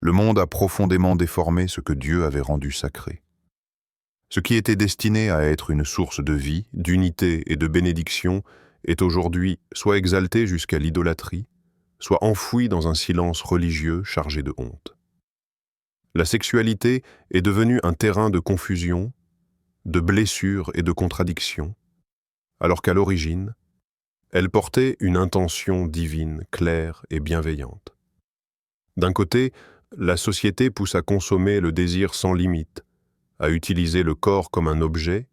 Le monde a profondément déformé ce que Dieu avait rendu sacré. Ce qui était destiné à être une source de vie, d'unité et de bénédiction est aujourd'hui soit exalté jusqu'à l'idolâtrie, soit enfoui dans un silence religieux chargé de honte. La sexualité est devenue un terrain de confusion, de blessures et de contradictions, alors qu'à l'origine, elle portait une intention divine, claire et bienveillante. D'un côté, la société pousse à consommer le désir sans limite, à utiliser le corps comme un objet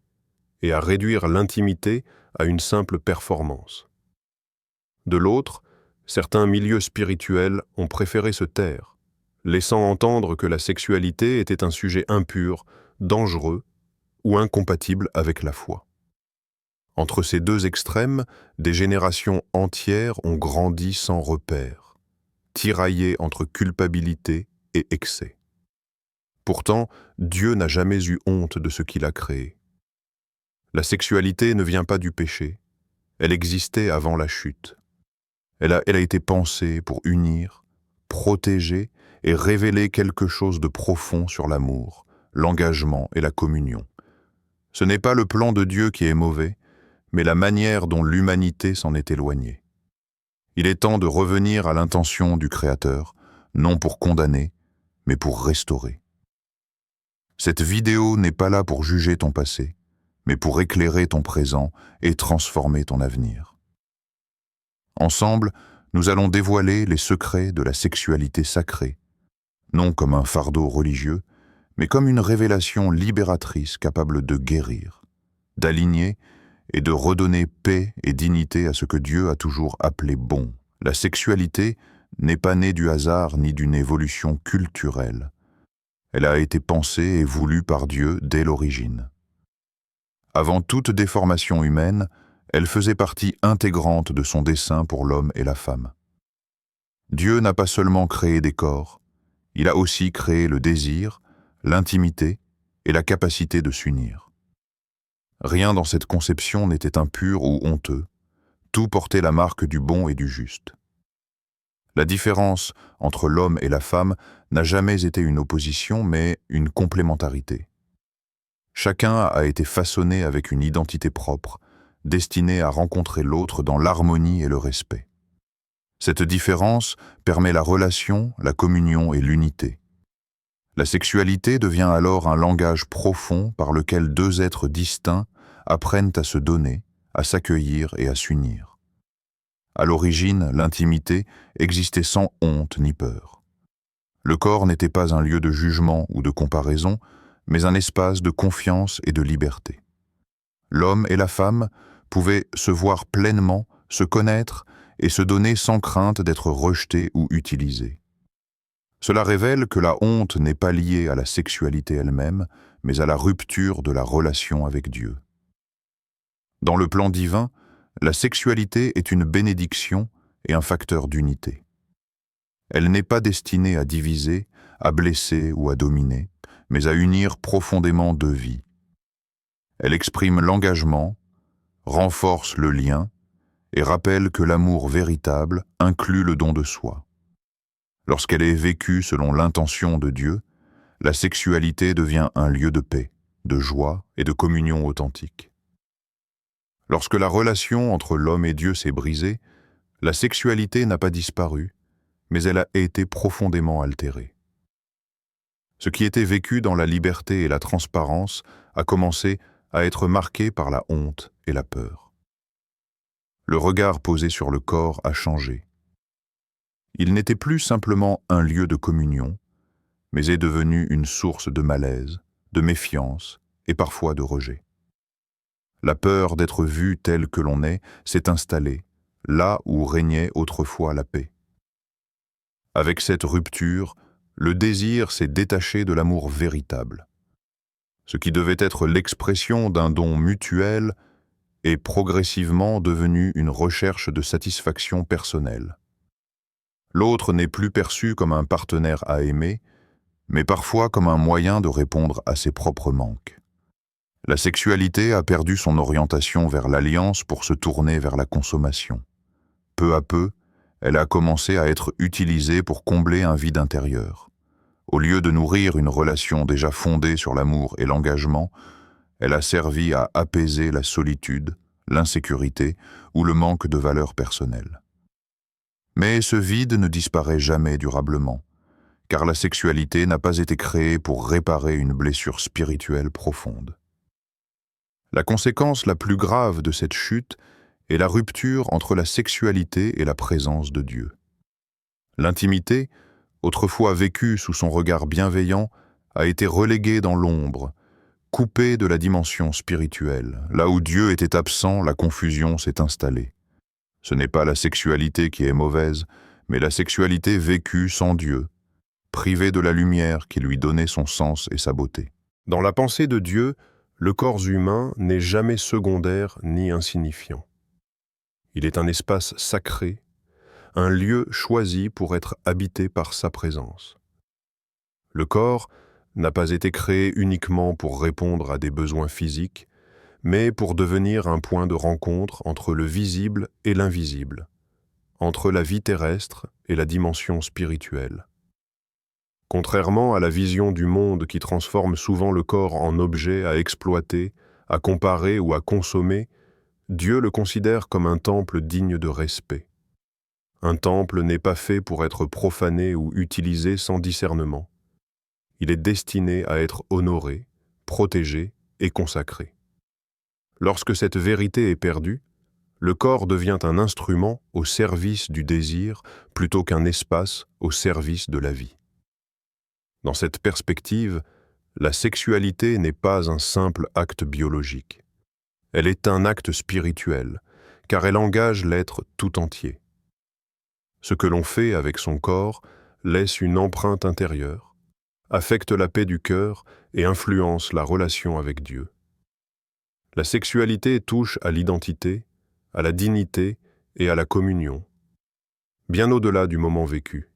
et à réduire l'intimité à une simple performance. De l'autre, certains milieux spirituels ont préféré se taire, laissant entendre que la sexualité était un sujet impur, dangereux ou incompatible avec la foi. Entre ces deux extrêmes, des générations entières ont grandi sans repère, tiraillées entre culpabilité et excès. Pourtant, Dieu n'a jamais eu honte de ce qu'il a créé. La sexualité ne vient pas du péché, elle existait avant la chute. Elle a été pensée pour unir, protéger et révéler quelque chose de profond sur l'amour, l'engagement et la communion. Ce n'est pas le plan de Dieu qui est mauvais, mais la manière dont l'humanité s'en est éloignée. Il est temps de revenir à l'intention du Créateur, non pour condamner, mais pour restaurer. Cette vidéo n'est pas là pour juger ton passé, mais pour éclairer ton présent et transformer ton avenir. Ensemble, nous allons dévoiler les secrets de la sexualité sacrée, non comme un fardeau religieux, mais comme une révélation libératrice capable de guérir, d'aligner et de redonner paix et dignité à ce que Dieu a toujours appelé bon. La sexualité n'est pas née du hasard ni d'une évolution culturelle. Elle a été pensée et voulue par Dieu dès l'origine. Avant toute déformation humaine, elle faisait partie intégrante de son dessein pour l'homme et la femme. Dieu n'a pas seulement créé des corps, il a aussi créé le désir, l'intimité et la capacité de s'unir. Rien dans cette conception n'était impur ou honteux, tout portait la marque du bon et du juste. La différence entre l'homme et la femme n'a jamais été une opposition, mais une complémentarité. Chacun a été façonné avec une identité propre, destinée à rencontrer l'autre dans l'harmonie et le respect. Cette différence permet la relation, la communion et l'unité. La sexualité devient alors un langage profond par lequel deux êtres distincts apprennent à se donner, à s'accueillir et à s'unir. À l'origine, l'intimité existait sans honte ni peur. Le corps n'était pas un lieu de jugement ou de comparaison, mais un espace de confiance et de liberté. L'homme et la femme pouvaient se voir pleinement, se connaître et se donner sans crainte d'être rejetés ou utilisés. Cela révèle que la honte n'est pas liée à la sexualité elle-même, mais à la rupture de la relation avec Dieu. Dans le plan divin, la sexualité est une bénédiction et un facteur d'unité. Elle n'est pas destinée à diviser, à blesser ou à dominer, mais à unir profondément deux vies. Elle exprime l'engagement, renforce le lien et rappelle que l'amour véritable inclut le don de soi. Lorsqu'elle est vécue selon l'intention de Dieu, la sexualité devient un lieu de paix, de joie et de communion authentique. Lorsque la relation entre l'homme et Dieu s'est brisée, la sexualité n'a pas disparu, mais elle a été profondément altérée. Ce qui était vécu dans la liberté et la transparence a commencé à être marqué par la honte et la peur. Le regard posé sur le corps a changé. Il n'était plus simplement un lieu de communion, mais est devenu une source de malaise, de méfiance et parfois de rejet. La peur d'être vu tel que l'on est s'est installée, là où régnait autrefois la paix. Avec cette rupture, le désir s'est détaché de l'amour véritable. Ce qui devait être l'expression d'un don mutuel est progressivement devenu une recherche de satisfaction personnelle. L'autre n'est plus perçu comme un partenaire à aimer, mais parfois comme un moyen de répondre à ses propres manques. La sexualité a perdu son orientation vers l'alliance pour se tourner vers la consommation. Peu à peu, elle a commencé à être utilisée pour combler un vide intérieur. Au lieu de nourrir une relation déjà fondée sur l'amour et l'engagement, elle a servi à apaiser la solitude, l'insécurité ou le manque de valeurs personnelles. Mais ce vide ne disparaît jamais durablement, car la sexualité n'a pas été créée pour réparer une blessure spirituelle profonde. La conséquence la plus grave de cette chute est la rupture entre la sexualité et la présence de Dieu. L'intimité, autrefois vécue sous son regard bienveillant, a été reléguée dans l'ombre, coupée de la dimension spirituelle. Là où Dieu était absent, la confusion s'est installée. Ce n'est pas la sexualité qui est mauvaise, mais la sexualité vécue sans Dieu, privée de la lumière qui lui donnait son sens et sa beauté. Dans la pensée de Dieu, le corps humain n'est jamais secondaire ni insignifiant. Il est un espace sacré, un lieu choisi pour être habité par sa présence. Le corps n'a pas été créé uniquement pour répondre à des besoins physiques, mais pour devenir un point de rencontre entre le visible et l'invisible, entre la vie terrestre et la dimension spirituelle. Contrairement à la vision du monde qui transforme souvent le corps en objet à exploiter, à comparer ou à consommer, Dieu le considère comme un temple digne de respect. Un temple n'est pas fait pour être profané ou utilisé sans discernement. Il est destiné à être honoré, protégé et consacré. Lorsque cette vérité est perdue, le corps devient un instrument au service du désir plutôt qu'un espace au service de la vie. Dans cette perspective, la sexualité n'est pas un simple acte biologique. Elle est un acte spirituel, car elle engage l'être tout entier. Ce que l'on fait avec son corps laisse une empreinte intérieure, affecte la paix du cœur et influence la relation avec Dieu. La sexualité touche à l'identité, à la dignité et à la communion, bien au-delà du moment vécu.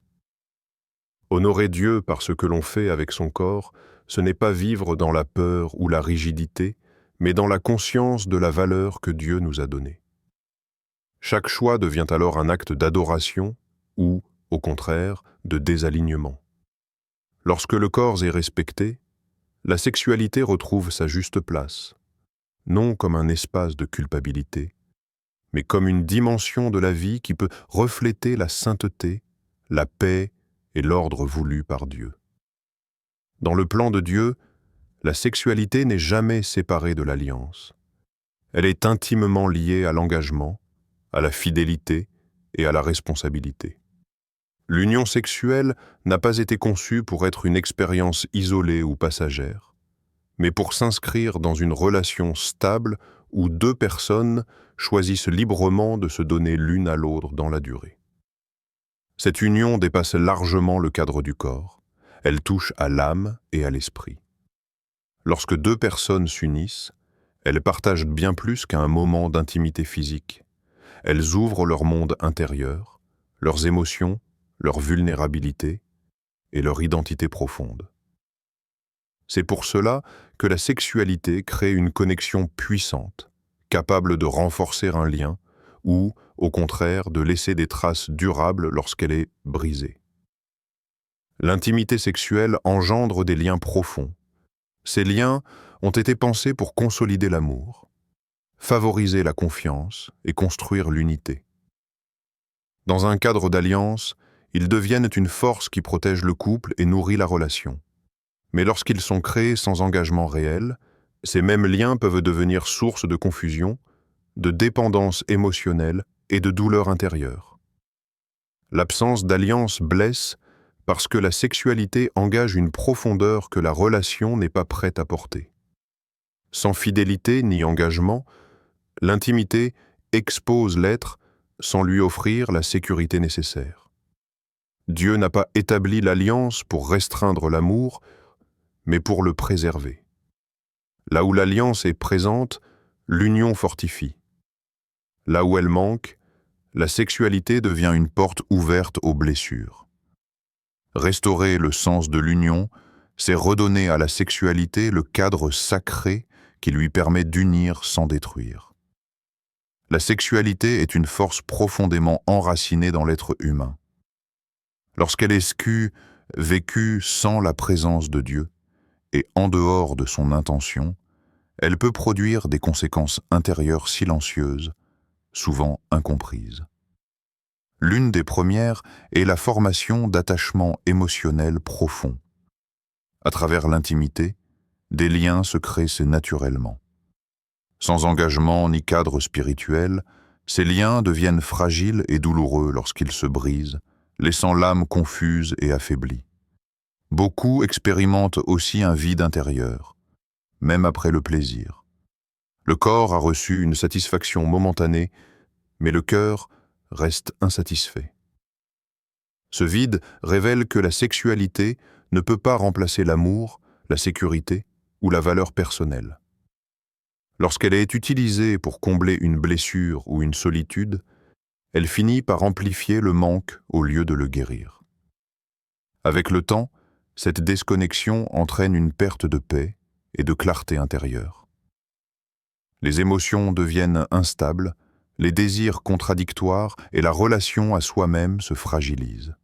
Honorer Dieu par ce que l'on fait avec son corps, ce n'est pas vivre dans la peur ou la rigidité, mais dans la conscience de la valeur que Dieu nous a donnée. Chaque choix devient alors un acte d'adoration ou, au contraire, de désalignement. Lorsque le corps est respecté, la sexualité retrouve sa juste place, non comme un espace de culpabilité, mais comme une dimension de la vie qui peut refléter la sainteté, la paix et l'ordre voulu par Dieu. Dans le plan de Dieu, la sexualité n'est jamais séparée de l'alliance. Elle est intimement liée à l'engagement, à la fidélité et à la responsabilité. L'union sexuelle n'a pas été conçue pour être une expérience isolée ou passagère, mais pour s'inscrire dans une relation stable où deux personnes choisissent librement de se donner l'une à l'autre dans la durée. Cette union dépasse largement le cadre du corps. Elle touche à l'âme et à l'esprit. Lorsque deux personnes s'unissent, elles partagent bien plus qu'un moment d'intimité physique. Elles ouvrent leur monde intérieur, leurs émotions, leur vulnérabilité et leur identité profonde. C'est pour cela que la sexualité crée une connexion puissante, capable de renforcer un lien ou, au contraire, de laisser des traces durables lorsqu'elle est brisée. L'intimité sexuelle engendre des liens profonds. Ces liens ont été pensés pour consolider l'amour, favoriser la confiance et construire l'unité. Dans un cadre d'alliance, ils deviennent une force qui protège le couple et nourrit la relation. Mais lorsqu'ils sont créés sans engagement réel, ces mêmes liens peuvent devenir source de confusion, de dépendance émotionnelle et de douleur intérieure. L'absence d'alliance blesse parce que la sexualité engage une profondeur que la relation n'est pas prête à porter. Sans fidélité ni engagement, l'intimité expose l'être sans lui offrir la sécurité nécessaire. Dieu n'a pas établi l'alliance pour restreindre l'amour, mais pour le préserver. Là où l'alliance est présente, l'union fortifie. Là où elle manque, la sexualité devient une porte ouverte aux blessures. Restaurer le sens de l'union, c'est redonner à la sexualité le cadre sacré qui lui permet d'unir sans détruire. La sexualité est une force profondément enracinée dans l'être humain. Lorsqu'elle est scue, vécue sans la présence de Dieu et en dehors de son intention, elle peut produire des conséquences intérieures silencieuses, souvent incomprises. L'une des premières est la formation d'attachements émotionnels profonds. À travers l'intimité, des liens se créent naturellement. Sans engagement ni cadre spirituel, ces liens deviennent fragiles et douloureux lorsqu'ils se brisent, laissant l'âme confuse et affaiblie. Beaucoup expérimentent aussi un vide intérieur, même après le plaisir. Le corps a reçu une satisfaction momentanée, mais le cœur reste insatisfait. Ce vide révèle que la sexualité ne peut pas remplacer l'amour, la sécurité ou la valeur personnelle. Lorsqu'elle est utilisée pour combler une blessure ou une solitude, elle finit par amplifier le manque au lieu de le guérir. Avec le temps, cette déconnexion entraîne une perte de paix et de clarté intérieure. Les émotions deviennent instables, les désirs contradictoires et la relation à soi-même se fragilisent.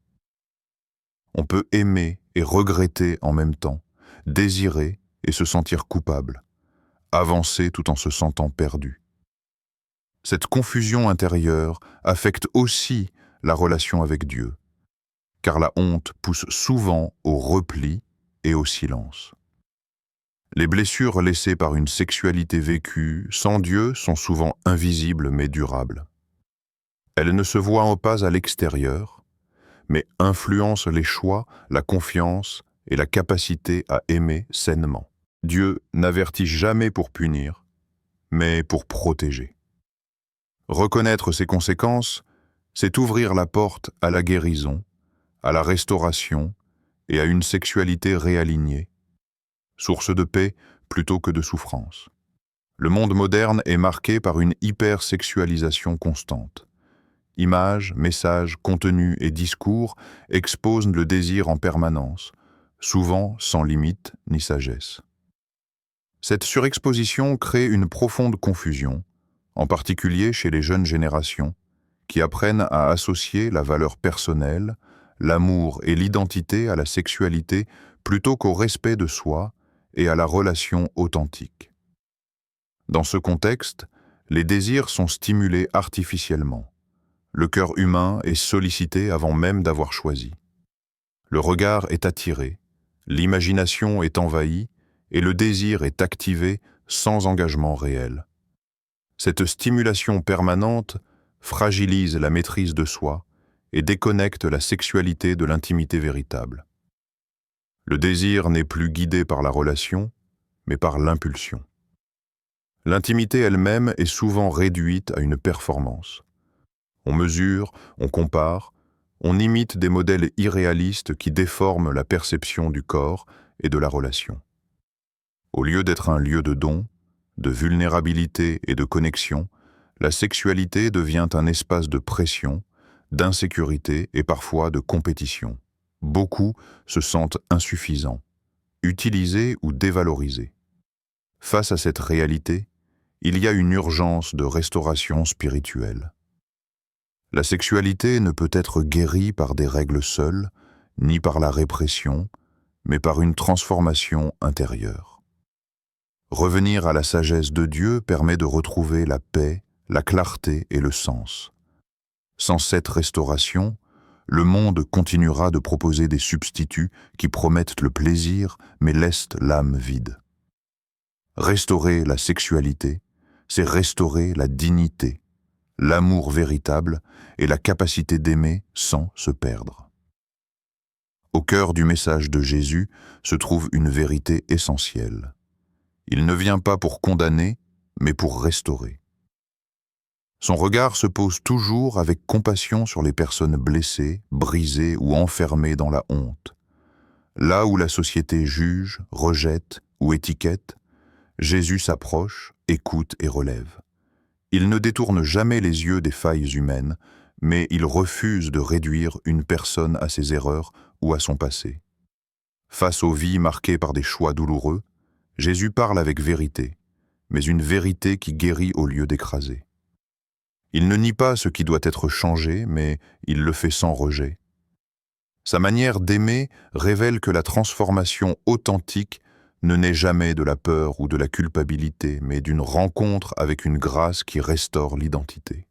On peut aimer et regretter en même temps, désirer et se sentir coupable, avancer tout en se sentant perdu. Cette confusion intérieure affecte aussi la relation avec Dieu, car la honte pousse souvent au repli et au silence. Les blessures laissées par une sexualité vécue sans Dieu sont souvent invisibles mais durables. Elles ne se voient pas à l'extérieur, mais influencent les choix, la confiance et la capacité à aimer sainement. Dieu n'avertit jamais pour punir, mais pour protéger. Reconnaître ces conséquences, c'est ouvrir la porte à la guérison, à la restauration et à une sexualité réalignée, source de paix plutôt que de souffrance. Le monde moderne est marqué par une hypersexualisation constante. Images, messages, contenus et discours exposent le désir en permanence, souvent sans limite ni sagesse. Cette surexposition crée une profonde confusion, en particulier chez les jeunes générations, qui apprennent à associer la valeur personnelle, l'amour et l'identité à la sexualité plutôt qu'au respect de soi et à la relation authentique. Dans ce contexte, les désirs sont stimulés artificiellement. Le cœur humain est sollicité avant même d'avoir choisi. Le regard est attiré, l'imagination est envahie et le désir est activé sans engagement réel. Cette stimulation permanente fragilise la maîtrise de soi et déconnecte la sexualité de l'intimité véritable. Le désir n'est plus guidé par la relation, mais par l'impulsion. L'intimité elle-même est souvent réduite à une performance. On mesure, on compare, on imite des modèles irréalistes qui déforment la perception du corps et de la relation. Au lieu d'être un lieu de don, de vulnérabilité et de connexion, la sexualité devient un espace de pression, d'insécurité et parfois de compétition. Beaucoup se sentent insuffisants, utilisés ou dévalorisés. Face à cette réalité, il y a une urgence de restauration spirituelle. La sexualité ne peut être guérie par des règles seules, ni par la répression, mais par une transformation intérieure. Revenir à la sagesse de Dieu permet de retrouver la paix, la clarté et le sens. Sans cette restauration, le monde continuera de proposer des substituts qui promettent le plaisir mais laissent l'âme vide. Restaurer la sexualité, c'est restaurer la dignité, l'amour véritable et la capacité d'aimer sans se perdre. Au cœur du message de Jésus se trouve une vérité essentielle. Il ne vient pas pour condamner, mais pour restaurer. Son regard se pose toujours avec compassion sur les personnes blessées, brisées ou enfermées dans la honte. Là où la société juge, rejette ou étiquette, Jésus s'approche, écoute et relève. Il ne détourne jamais les yeux des failles humaines, mais il refuse de réduire une personne à ses erreurs ou à son passé. Face aux vies marquées par des choix douloureux, Jésus parle avec vérité, mais une vérité qui guérit au lieu d'écraser. Il ne nie pas ce qui doit être changé, mais il le fait sans rejet. Sa manière d'aimer révèle que la transformation authentique ne naît jamais de la peur ou de la culpabilité, mais d'une rencontre avec une grâce qui restaure l'identité.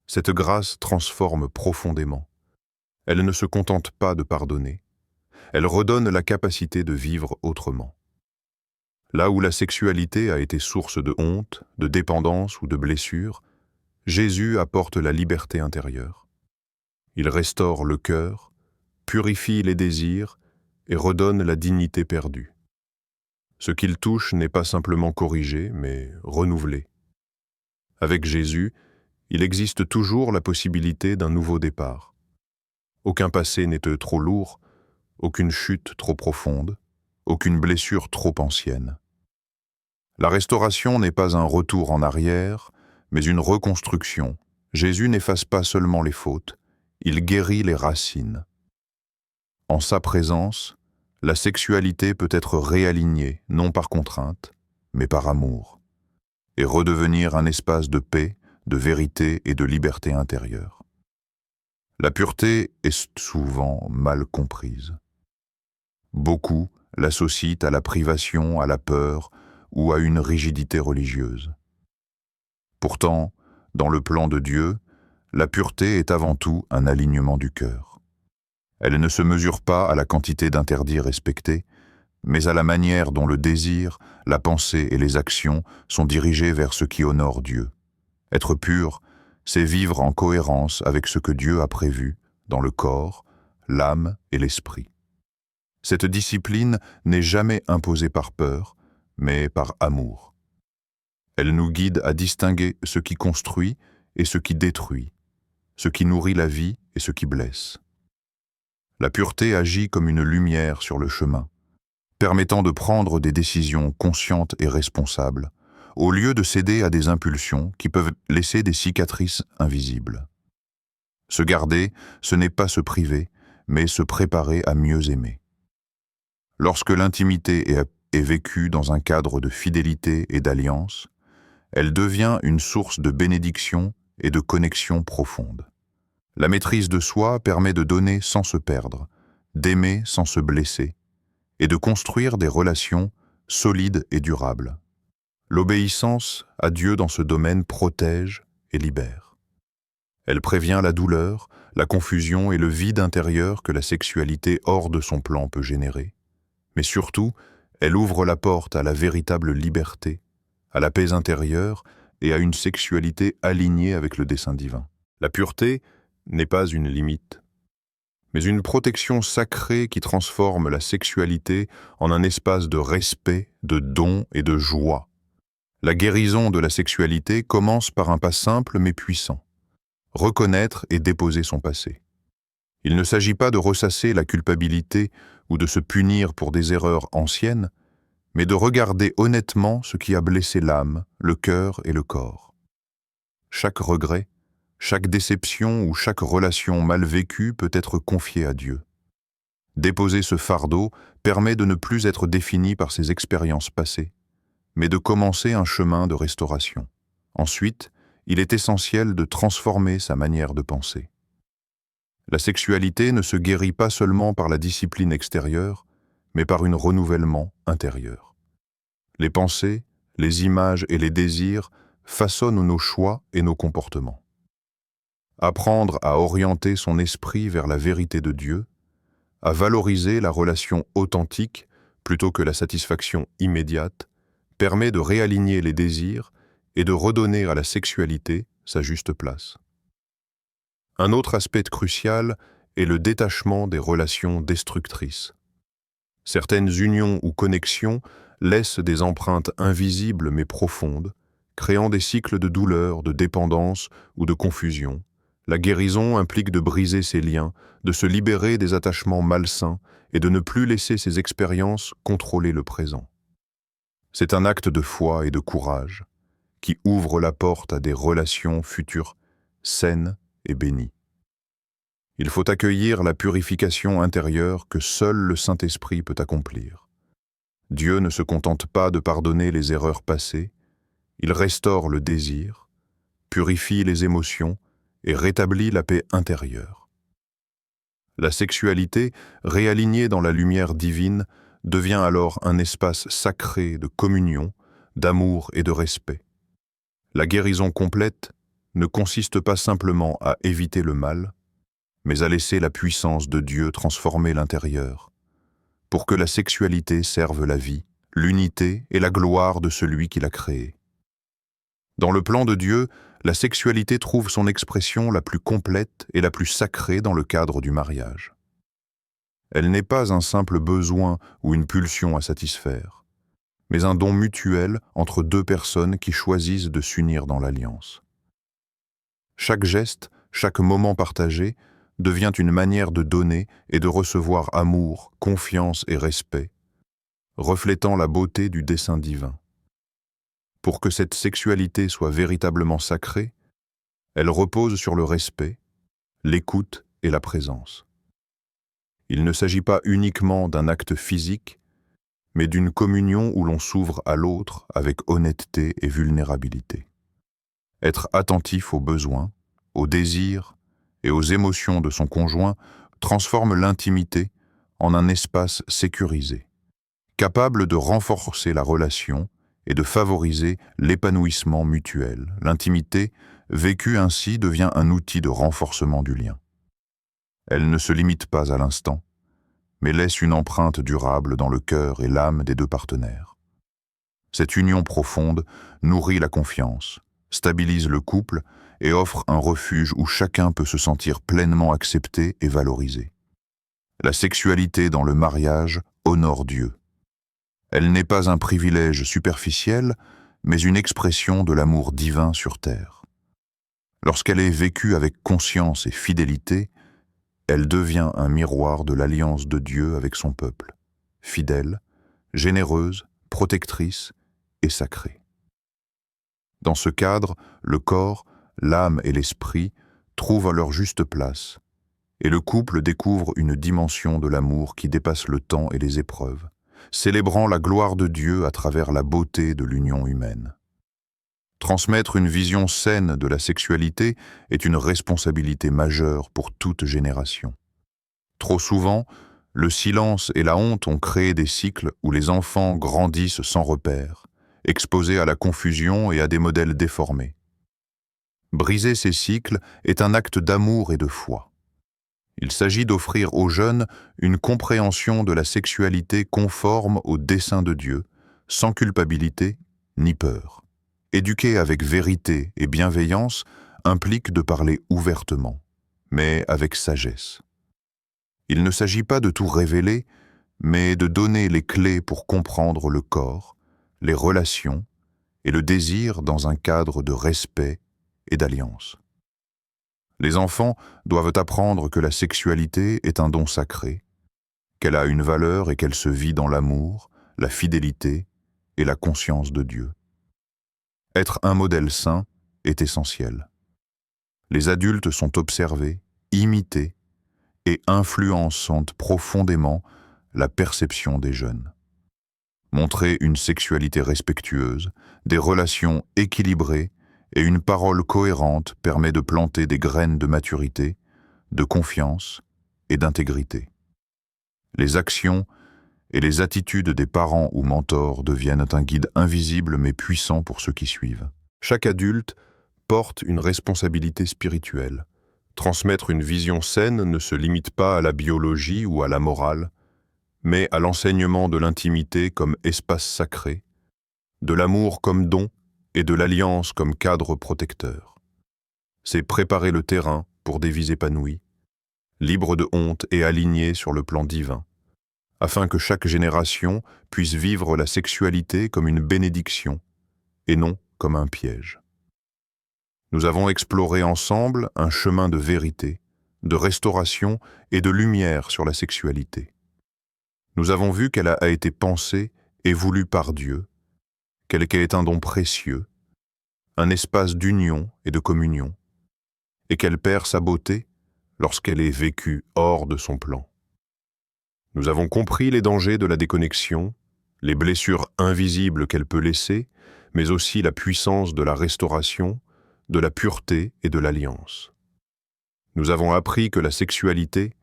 Cette grâce transforme profondément. Elle ne se contente pas de pardonner. Elle redonne la capacité de vivre autrement. Là où la sexualité a été source de honte, de dépendance ou de blessure, Jésus apporte la liberté intérieure. Il restaure le cœur, purifie les désirs et redonne la dignité perdue. Ce qu'il touche n'est pas simplement corrigé, mais renouvelé. Avec Jésus, il existe toujours la possibilité d'un nouveau départ. Aucun passé n'est trop lourd, aucune chute trop profonde, aucune blessure trop ancienne. La restauration n'est pas un retour en arrière, mais une reconstruction. Jésus n'efface pas seulement les fautes, il guérit les racines. En sa présence, la sexualité peut être réalignée, non par contrainte, mais par amour, et redevenir un espace de paix, de vérité et de liberté intérieure. La pureté est souvent mal comprise. Beaucoup l'associent à la privation, à la peur ou à une rigidité religieuse. Pourtant, dans le plan de Dieu, la pureté est avant tout un alignement du cœur. Elle ne se mesure pas à la quantité d'interdits respectés, mais à la manière dont le désir, la pensée et les actions sont dirigés vers ce qui honore Dieu. Être pur, c'est vivre en cohérence avec ce que Dieu a prévu dans le corps, l'âme et l'esprit. Cette discipline n'est jamais imposée par peur, mais par amour. Elle nous guide à distinguer ce qui construit et ce qui détruit, ce qui nourrit la vie et ce qui blesse. La pureté agit comme une lumière sur le chemin, permettant de prendre des décisions conscientes et responsables, au lieu de céder à des impulsions qui peuvent laisser des cicatrices invisibles. Se garder, ce n'est pas se priver, mais se préparer à mieux aimer. Lorsque l'intimité est vécue dans un cadre de fidélité et d'alliance, elle devient une source de bénédiction et de connexion profonde. La maîtrise de soi permet de donner sans se perdre, d'aimer sans se blesser, et de construire des relations solides et durables. L'obéissance à Dieu dans ce domaine protège et libère. Elle prévient la douleur, la confusion et le vide intérieur que la sexualité hors de son plan peut générer. Mais surtout, elle ouvre la porte à la véritable liberté, à la paix intérieure et à une sexualité alignée avec le dessein divin. La pureté n'est pas une limite, mais une protection sacrée qui transforme la sexualité en un espace de respect, de don et de joie. La guérison de la sexualité commence par un pas simple mais puissant. Reconnaître et déposer son passé. Il ne s'agit pas de ressasser la culpabilité ou de se punir pour des erreurs anciennes, mais de regarder honnêtement ce qui a blessé l'âme, le cœur et le corps. Chaque regret, chaque déception ou chaque relation mal vécue peut être confiée à Dieu. Déposer ce fardeau permet de ne plus être défini par ses expériences passées, mais de commencer un chemin de restauration. Ensuite, il est essentiel de transformer sa manière de penser. La sexualité ne se guérit pas seulement par la discipline extérieure, mais par un renouvellement intérieur. Les pensées, les images et les désirs façonnent nos choix et nos comportements. Apprendre à orienter son esprit vers la vérité de Dieu, à valoriser la relation authentique plutôt que la satisfaction immédiate, permet de réaligner les désirs et de redonner à la sexualité sa juste place. Un autre aspect crucial est le détachement des relations destructrices. Certaines unions ou connexions laissent des empreintes invisibles mais profondes, créant des cycles de douleur, de dépendance ou de confusion. La guérison implique de briser ces liens, de se libérer des attachements malsains et de ne plus laisser ces expériences contrôler le présent. C'est un acte de foi et de courage qui ouvre la porte à des relations futures saines et bénies. Il faut accueillir la purification intérieure que seul le Saint-Esprit peut accomplir. Dieu ne se contente pas de pardonner les erreurs passées, il restaure le désir, purifie les émotions et rétablit la paix intérieure. La sexualité, réalignée dans la lumière divine, devient alors un espace sacré de communion, d'amour et de respect. La guérison complète ne consiste pas simplement à éviter le mal, mais à laisser la puissance de Dieu transformer l'intérieur, pour que la sexualité serve la vie, l'unité et la gloire de celui qui l'a créée. Dans le plan de Dieu, la sexualité trouve son expression la plus complète et la plus sacrée dans le cadre du mariage. Elle n'est pas un simple besoin ou une pulsion à satisfaire, mais un don mutuel entre deux personnes qui choisissent de s'unir dans l'alliance. Chaque geste, chaque moment partagé devient une manière de donner et de recevoir amour, confiance et respect, reflétant la beauté du dessein divin. Pour que cette sexualité soit véritablement sacrée, elle repose sur le respect, l'écoute et la présence. Il ne s'agit pas uniquement d'un acte physique, mais d'une communion où l'on s'ouvre à l'autre avec honnêteté et vulnérabilité. Être attentif aux besoins, aux désirs et aux émotions de son conjoint transforme l'intimité en un espace sécurisé, capable de renforcer la relation et de favoriser l'épanouissement mutuel. L'intimité, vécue ainsi, devient un outil de renforcement du lien. Elle ne se limite pas à l'instant, mais laisse une empreinte durable dans le cœur et l'âme des deux partenaires. Cette union profonde nourrit la confiance, stabilise le couple et offre un refuge où chacun peut se sentir pleinement accepté et valorisé. La sexualité dans le mariage honore Dieu. Elle n'est pas un privilège superficiel, mais une expression de l'amour divin sur terre. Lorsqu'elle est vécue avec conscience et fidélité, elle devient un miroir de l'alliance de Dieu avec son peuple, fidèle, généreuse, protectrice et sacrée. Dans ce cadre, le corps, l'âme et l'esprit trouvent leur juste place, et le couple découvre une dimension de l'amour qui dépasse le temps et les épreuves, célébrant la gloire de Dieu à travers la beauté de l'union humaine. Transmettre une vision saine de la sexualité est une responsabilité majeure pour toute génération. Trop souvent, le silence et la honte ont créé des cycles où les enfants grandissent sans repère, exposés à la confusion et à des modèles déformés. Briser ces cycles est un acte d'amour et de foi. Il s'agit d'offrir aux jeunes une compréhension de la sexualité conforme au dessein de Dieu, sans culpabilité ni peur. Éduquer avec vérité et bienveillance implique de parler ouvertement, mais avec sagesse. Il ne s'agit pas de tout révéler, mais de donner les clés pour comprendre le corps, les relations et le désir dans un cadre de respect et d'alliance. Les enfants doivent apprendre que la sexualité est un don sacré, qu'elle a une valeur et qu'elle se vit dans l'amour, la fidélité et la conscience de Dieu. Être un modèle saint est essentiel. Les adultes sont observés, imités et influencent profondément la perception des jeunes. Montrer une sexualité respectueuse, des relations équilibrées et une parole cohérente permet de planter des graines de maturité, de confiance et d'intégrité. Les actions et les attitudes des parents ou mentors deviennent un guide invisible mais puissant pour ceux qui suivent. Chaque adulte porte une responsabilité spirituelle. Transmettre une vision saine ne se limite pas à la biologie ou à la morale, mais à l'enseignement de l'intimité comme espace sacré, de l'amour comme don et de l'alliance comme cadre protecteur. C'est préparer le terrain pour des vies épanouies, libres de honte et alignées sur le plan divin, afin que chaque génération puisse vivre la sexualité comme une bénédiction et non comme un piège. Nous avons exploré ensemble un chemin de vérité, de restauration et de lumière sur la sexualité. Nous avons vu qu'elle a été pensée et voulue par Dieu, qu'elle est un don précieux, un espace d'union et de communion, et qu'elle perd sa beauté lorsqu'elle est vécue hors de son plan. Nous avons compris les dangers de la déconnexion, les blessures invisibles qu'elle peut laisser, mais aussi la puissance de la restauration, de la pureté et de l'alliance. Nous avons appris que la sexualité,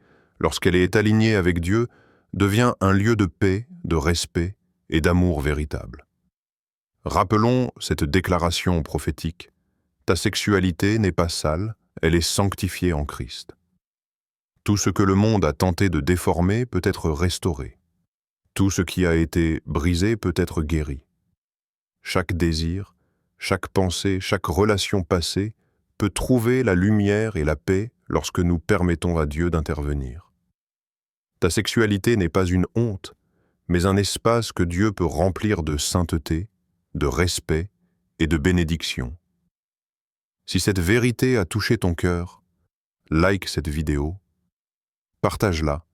lorsqu'elle est alignée avec Dieu, devient un lieu de paix, de respect et d'amour véritable. Rappelons cette déclaration prophétique. Ta sexualité n'est pas sale, elle est sanctifiée en Christ. Tout ce que le monde a tenté de déformer peut être restauré. Tout ce qui a été brisé peut être guéri. Chaque désir, chaque pensée, chaque relation passée peut trouver la lumière et la paix lorsque nous permettons à Dieu d'intervenir. Ta sexualité n'est pas une honte, mais un espace que Dieu peut remplir de sainteté, de respect et de bénédiction. Si cette vérité a touché ton cœur, like cette vidéo, partage-la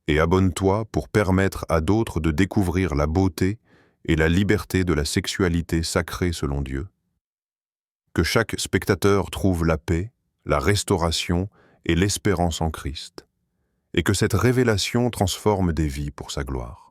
et abonne-toi pour permettre à d'autres de découvrir la beauté et la liberté de la sexualité sacrée selon Dieu. Que chaque spectateur trouve la paix, la restauration et l'espérance en Christ, et que cette révélation transforme des vies pour sa gloire.